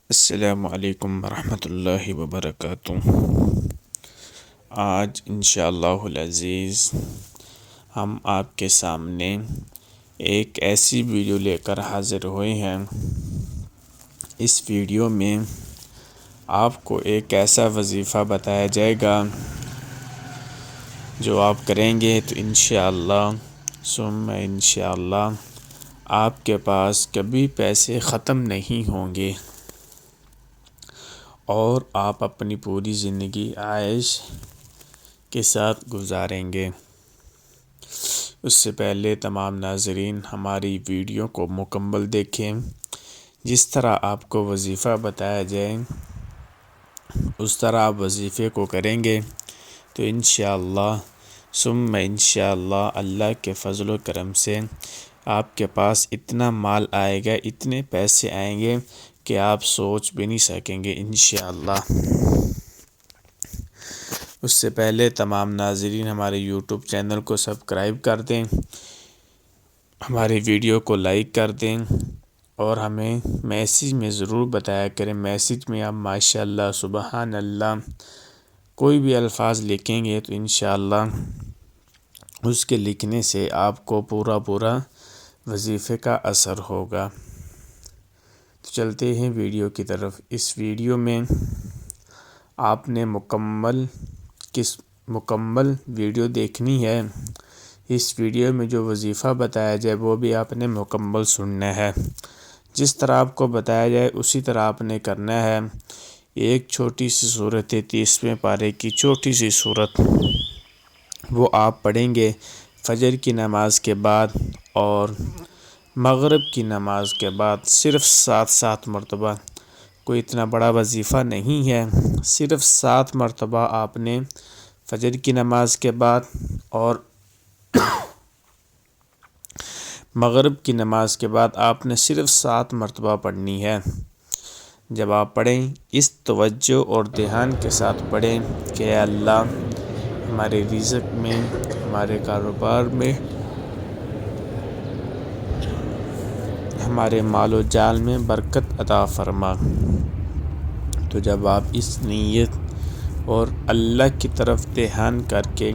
السلام علیکم ورحمۃ اللہ وبرکاتہ۔ آج انشاءاللہ العزیز ہم آپ کے سامنے ایک ایسی ویڈیو لے کر حاضر ہوئے ہیں۔ اس ویڈیو میں آپ کو ایک ایسا وظیفہ بتایا جائے گا جو آپ کریں گے تو انشاءاللہ ثم انشاءاللہ آپ کے پاس کبھی پیسے ختم نہیں ہوں گے اور آپ اپنی پوری زندگی عائش کے ساتھ گزاریں گے۔ اس سے پہلے تمام ناظرین ہماری ویڈیو کو مکمل دیکھیں۔ جس طرح آپ کو وظیفہ بتایا جائے اس طرح آپ وظیفے کو کریں گے تو انشاءاللہ ثم انشاءاللہ اللہ کے فضل و کرم سے آپ کے پاس اتنا مال آئے گا، اتنے پیسے آئیں گے کہ آپ سوچ بھی نہیں سکیں گے انشاءاللہ۔ اس سے پہلے تمام ناظرین ہمارے یوٹیوب چینل کو سبسکرائب کر دیں، ہماری ویڈیو کو لائک کر دیں اور ہمیں میسیج میں ضرور بتایا کریں۔ میسیج میں آپ ماشاءاللہ سبحان اللہ کوئی بھی الفاظ لکھیں گے تو انشاءاللہ اس کے لکھنے سے آپ کو پورا وظیفے کا اثر ہوگا۔ تو چلتے ہیں ویڈیو کی طرف۔ اس ویڈیو میں آپ نے مکمل ویڈیو دیکھنی ہے۔ اس ویڈیو میں جو وظیفہ بتایا جائے وہ بھی آپ نے مکمل سننا ہے۔ جس طرح آپ کو بتایا جائے اسی طرح آپ نے کرنا ہے۔ ایک چھوٹی سی سورت ہے 30ویں پارے کی چھوٹی سی سورت، وہ آپ پڑھیں گے فجر کی نماز کے بعد اور مغرب کی نماز کے بعد صرف 7 مرتبہ۔ کوئی اتنا بڑا وظیفہ نہیں ہے، صرف 7 مرتبہ آپ نے فجر کی نماز کے بعد اور مغرب کی نماز کے بعد آپ نے صرف 7 مرتبہ پڑھنی ہے۔ جب آپ پڑھیں اس توجہ اور دھیان کے ساتھ پڑھیں کہ اے اللہ ہمارے رزق میں، ہمارے کاروبار میں، ہمارے مال و جال میں برکت عطا فرما۔ تو جب آپ اس نیت اور اللہ کی طرف دھیان کر کے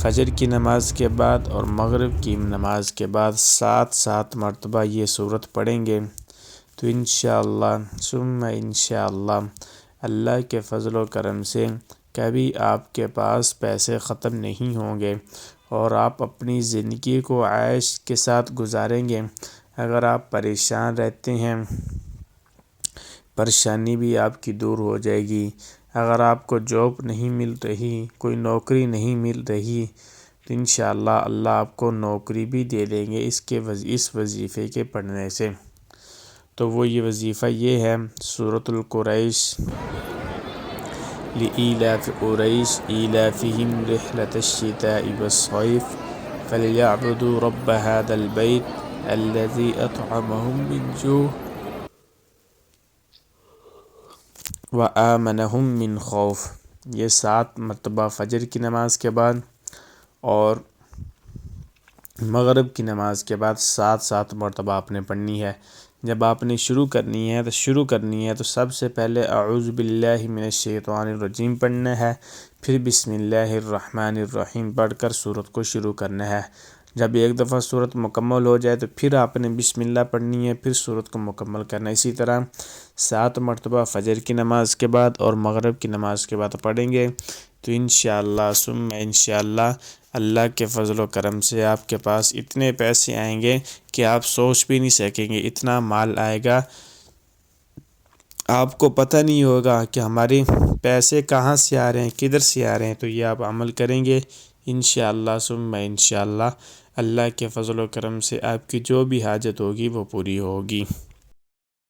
فجر کی نماز کے بعد اور مغرب کی نماز کے بعد 7 مرتبہ یہ سورت پڑھیں گے تو انشاءاللہ ثم انشاءاللہ اللہ کے فضل و کرم سے کبھی آپ کے پاس پیسے ختم نہیں ہوں گے اور آپ اپنی زندگی کو عائش کے ساتھ گزاریں گے۔ اگر آپ پریشان رہتے ہیں پریشانی بھی آپ کی دور ہو جائے گی۔ اگر آپ کو جاب نہیں مل رہی، کوئی نوکری نہیں مل رہی تو انشاءاللہ اللہ آپ کو نوکری بھی دے دیں گے اس وظیفے کے پڑھنے سے۔ تو وہ یہ وظیفہ یہ ہے سورۃ القریش لإیلاف قریش ایلافہم رحلۃ الشتاء والصیف فلیعبدوا رب ھذا البیت الذی اطعمہم من جوع وآمنہم من خوف۔ یہ 7 مرتبہ فجر کی نماز کے بعد اور مغرب کی نماز کے بعد 7 مرتبہ آپ نے پڑھنی ہے۔ جب آپ نے شروع کرنی ہے تو سب سے پہلے اعوذ باللہ من الشیطان الرجیم پڑھنا ہے، پھر بسم اللہ الرحمن الرحیم پڑھ کر سورت کو شروع کرنا ہے۔ جب ایک دفعہ سورت مکمل ہو جائے تو پھر آپ نے بسم اللہ پڑھنی ہے، پھر سورت کو مکمل کرنا ہے۔ اسی طرح 7 مرتبہ فجر کی نماز کے بعد اور مغرب کی نماز کے بعد پڑھیں گے تو انشاءاللہ ثم انشاءاللہ اللہ کے فضل و کرم سے آپ کے پاس اتنے پیسے آئیں گے کہ آپ سوچ بھی نہیں سکیں گے۔ اتنا مال آئے گا آپ کو پتہ نہیں ہوگا کہ ہمارے پیسے کہاں سے آ رہے ہیں، کدھر سے آ رہے ہیں۔ تو یہ آپ عمل کریں گے انشاءاللہ ثم انشاءاللہ اللہ کے فضل و کرم سے آپ کی جو بھی حاجت ہوگی وہ پوری ہوگی۔